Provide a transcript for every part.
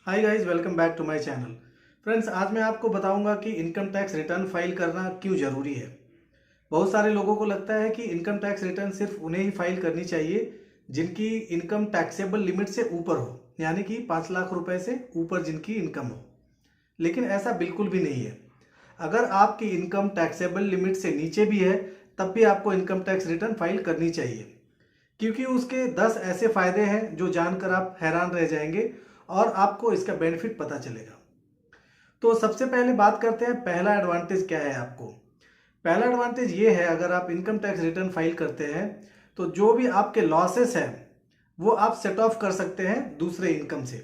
Hi guys, welcome back to my channel. Friends, आज मैं आपको बताऊंगा कि इनकम टैक्स रिटर्न फाइल करना क्यों ज़रूरी है। बहुत सारे लोगों को लगता है कि इनकम टैक्स रिटर्न सिर्फ उन्हें ही फाइल करनी चाहिए जिनकी इनकम टैक्सेबल लिमिट से ऊपर हो, यानी कि 5 लाख रुपए से ऊपर जिनकी इनकम हो। लेकिन ऐसा बिल्कुल भी नहीं है। अगर आपकी इनकम टैक्सेबल लिमिट से नीचे भी है तब भी आपको इनकम टैक्स रिटर्न फाइल करनी चाहिए, क्योंकि उसके 10 ऐसे फायदे हैं जो जानकर आप हैरान रह जाएंगे और आपको इसका बेनिफिट पता चलेगा। तो सबसे पहले बात करते हैं, पहला एडवांटेज क्या है आपको। पहला एडवांटेज ये है, अगर आप इनकम टैक्स रिटर्न फाइल करते हैं तो जो भी आपके लॉसेस हैं वो आप सेट ऑफ कर सकते हैं दूसरे इनकम से।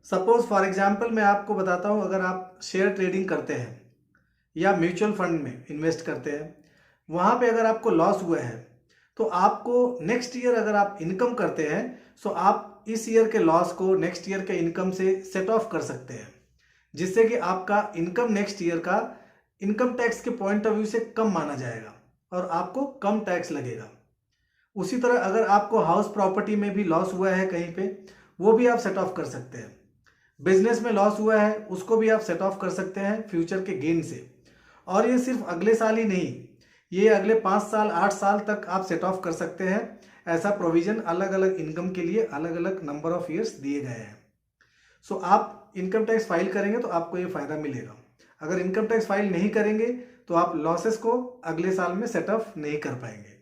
सपोज फॉर एग्जांपल मैं आपको बताता हूं, अगर आप शेयर ट्रेडिंग करते हैं या म्यूचुअल फंड में इन्वेस्ट करते हैं, वहां पे अगर आपको लॉस हुआ है तो आपको नेक्स्ट ईयर अगर आप इनकम करते हैं तो आप इस ईयर के लॉस को नेक्स्ट ईयर के इनकम से सेट ऑफ कर सकते हैं, जिससे कि आपका इनकम नेक्स्ट ईयर का इनकम टैक्स के पॉइंट ऑफ व्यू से कम माना जाएगा और आपको कम टैक्स लगेगा। उसी तरह अगर आपको हाउस प्रॉपर्टी में भी लॉस हुआ है कहीं पे, वो भी आप सेट ऑफ कर सकते हैं। बिजनेस में लॉस हुआ है उसको भी आप सेट ऑफ कर सकते हैं फ्यूचर के गेन से। और ये सिर्फ अगले साल ही नहीं, ये अगले 5 साल 8 साल तक आप सेट ऑफ कर सकते हैं। ऐसा प्रोविजन अलग अलग इनकम के लिए अलग अलग नंबर ऑफ ईयर्स दिए गए हैं। सो आप इनकम टैक्स फाइल करेंगे तो आपको ये फायदा मिलेगा। अगर इनकम टैक्स फाइल नहीं करेंगे तो आप लॉसेस को अगले साल में सेट ऑफ नहीं कर पाएंगे।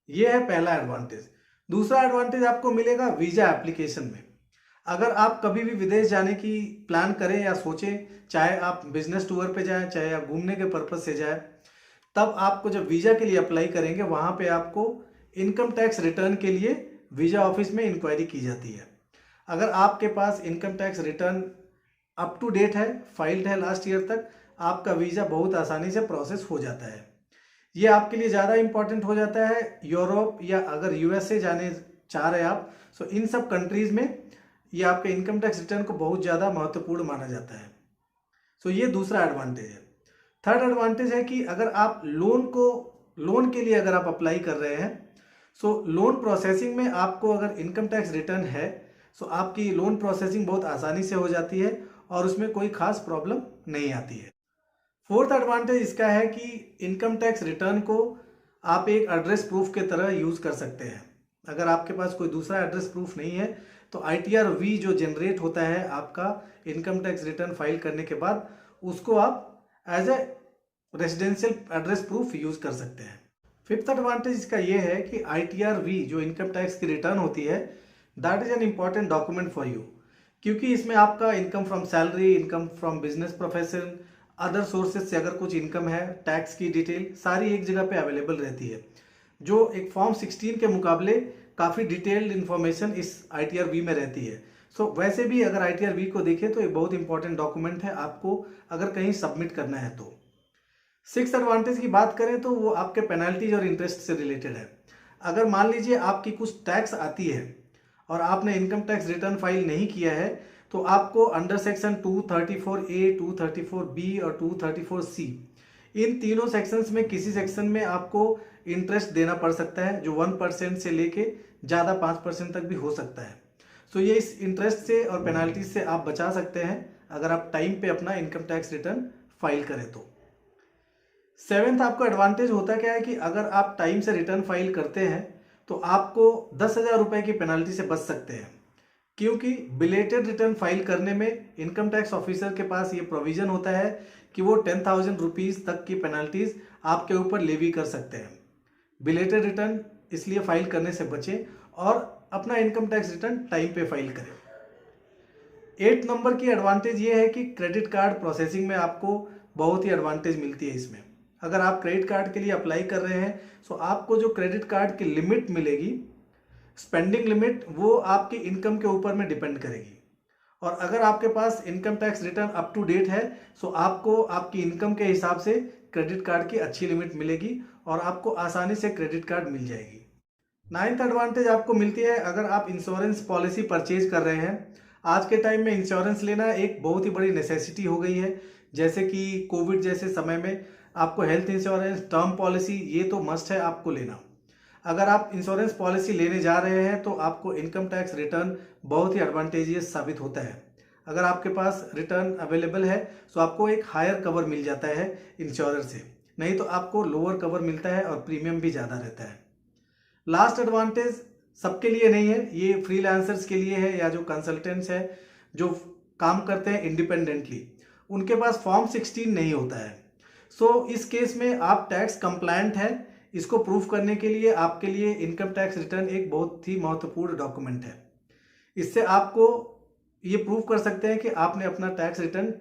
ये है पहला एडवांटेज। दूसरा एडवांटेज आपको मिलेगा वीजा एप्लीकेशन में। अगर आप कभी भी विदेश जाने की प्लान करें या सोचें, चाहे आप बिजनेस टूर पे जाएं चाहे आप घूमने के पर्पज से जाएं, तब आपको जब वीजा के लिए अप्लाई करेंगे वहां पे आपको इनकम टैक्स रिटर्न के लिए वीजा ऑफिस में इंक्वायरी की जाती है। अगर आपके पास income tax return up to date है, फाइल्ड है लास्ट ईयर तक, आपका वीजा बहुत आसानी से प्रोसेस हो जाता है। ये आपके लिए ज़्यादा इंपॉर्टेंट हो जाता है यूरोप या अगर यूएसए जाने चाह रहे हैं आप, सो इन सब कंट्रीज में ये आपके इनकम टैक्स रिटर्न को बहुत ज़्यादा महत्वपूर्ण माना जाता है। सो ये दूसरा एडवांटेज है। थर्ड एडवांटेज है कि अगर आप लोन के लिए अगर आप अप्लाई कर रहे हैं, सो लोन प्रोसेसिंग में आपको अगर इनकम टैक्स रिटर्न है सो आपकी लोन प्रोसेसिंग बहुत आसानी से हो जाती है और उसमें कोई खास प्रॉब्लम नहीं आती है। फोर्थ एडवांटेज इसका है कि इनकम टैक्स रिटर्न को आप एक एड्रेस प्रूफ के तरह यूज़ कर सकते हैं। अगर आपके पास कोई दूसरा एड्रेस प्रूफ नहीं है तो ITR-V जो जनरेट होता है आपका इनकम टैक्स रिटर्न फाइल करने के बाद, उसको आप as a residential address proof use कर सकते हैं। फिफ्थ एडवांटेज इसका ये है कि ITR-V जो इनकम टैक्स की रिटर्न होती है, that is an important document for you, क्योंकि इसमें आपका income from salary, income from business profession, other sources से अगर कुछ इनकम है, टैक्स की डिटेल सारी एक जगह पे अवेलेबल रहती है, जो एक फॉर्म 16 के मुकाबले काफ़ी डिटेल्ड इन्फॉर्मेशन इस ITR-V में रहती है। सो वैसे भी अगर ITR-V को देखें तो एक बहुत इंपॉर्टेंट डॉक्यूमेंट है आपको अगर कहीं सबमिट करना है तो। सिक्स एडवांटेज की बात करें तो वो आपके पेनल्टीज और इंटरेस्ट से रिलेटेड है। अगर मान लीजिए आपकी कुछ टैक्स आती है और आपने इनकम टैक्स रिटर्न फाइल नहीं किया है, तो आपको अंडर सेक्शन 234A, 234B और 234C, इन तीनों सेक्शंस में किसी सेक्शन में आपको इंटरेस्ट देना पड़ सकता है, जो 1% से लेके ज़्यादा 5% तक भी हो सकता है। सो ये इस इंटरेस्ट से और पेनाल्टीज से आप बचा सकते हैं अगर आप टाइम पे अपना इनकम टैक्स रिटर्न फाइल करें तो। सेवेंथ आपको एडवांटेज होता क्या है कि अगर आप टाइम से रिटर्न फाइल करते हैं तो आपको 10,000 रुपये की पेनाल्टी से बच सकते हैं, क्योंकि बिलेटेड रिटर्न फाइल करने में इनकम टैक्स ऑफिसर के पास ये प्रोविजन होता है कि वो 10,000 रुपीज़ तक की पेनाल्टीज आपके ऊपर लेवी कर सकते हैं। बिलेटेड रिटर्न इसलिए फाइल करने से बचें और अपना इनकम टैक्स रिटर्न टाइम पे फाइल करें। 8 नंबर की एडवांटेज ये है कि क्रेडिट कार्ड प्रोसेसिंग में आपको बहुत ही एडवांटेज मिलती है इसमें। अगर आप क्रेडिट कार्ड के लिए अप्लाई कर रहे हैं तो आपको जो क्रेडिट कार्ड की लिमिट मिलेगी, स्पेंडिंग लिमिट, वो आपकी इनकम के ऊपर में डिपेंड करेगी। और अगर आपके पास income tax return up to date है तो आपको आपकी इनकम के हिसाब से क्रेडिट कार्ड की अच्छी लिमिट मिलेगी और आपको आसानी से क्रेडिट कार्ड मिल जाएगी। नाइन्थ एडवांटेज आपको मिलती है अगर आप इंश्योरेंस पॉलिसी परचेज कर रहे हैं। आज के टाइम में इंश्योरेंस लेना एक बहुत ही बड़ी नेसेसिटी हो गई है, जैसे कि कोविड जैसे समय में आपको हेल्थ इंश्योरेंस, टर्म पॉलिसी, ये तो मस्ट है आपको लेना। अगर आप इंश्योरेंस पॉलिसी लेने जा रहे हैं तो आपको इनकम टैक्स रिटर्न बहुत ही एडवांटेजियस साबित होता है। अगर आपके पास रिटर्न अवेलेबल है तो आपको एक हायर कवर मिल जाता है इंश्योरर से, नहीं तो आपको लोअर कवर मिलता है और प्रीमियम भी ज़्यादा रहता है। लास्ट एडवांटेज सबके लिए नहीं है, ये फ्रीलांसर्स के लिए है या जो कंसल्टेंट्स है जो काम करते हैं इंडिपेंडेंटली, उनके पास फॉर्म 16 नहीं होता है। सो इस केस में आप टैक्स कंप्लायंट हैं, इसको प्रूफ करने के लिए आपके लिए इनकम टैक्स रिटर्न एक बहुत ही महत्वपूर्ण डॉक्यूमेंट है। इससे आपको ये प्रूफ कर सकते हैं कि आपने अपना टैक्स रिटर्न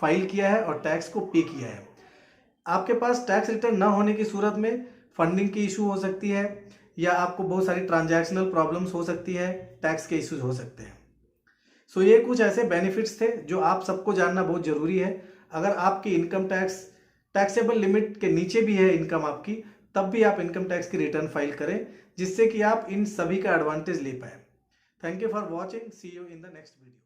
फाइल किया है और टैक्स को पे किया है। आपके पास टैक्स रिटर्न ना होने की सूरत में फंडिंग की इशू हो सकती है या आपको बहुत सारी ट्रांजैक्शनल प्रॉब्लम्स हो सकती है, टैक्स के इश्यूज हो सकते हैं। सो ये कुछ ऐसे बेनिफिट्स थे जो आप सबको जानना बहुत ज़रूरी है। अगर आपकी इनकम टैक्सेबल लिमिट के नीचे भी है इनकम आपकी, तब भी आप इनकम टैक्स की रिटर्न फाइल करें, जिससे कि आप इन सभी का एडवांटेज ले पाए। Thank you for watching, see you in the next video.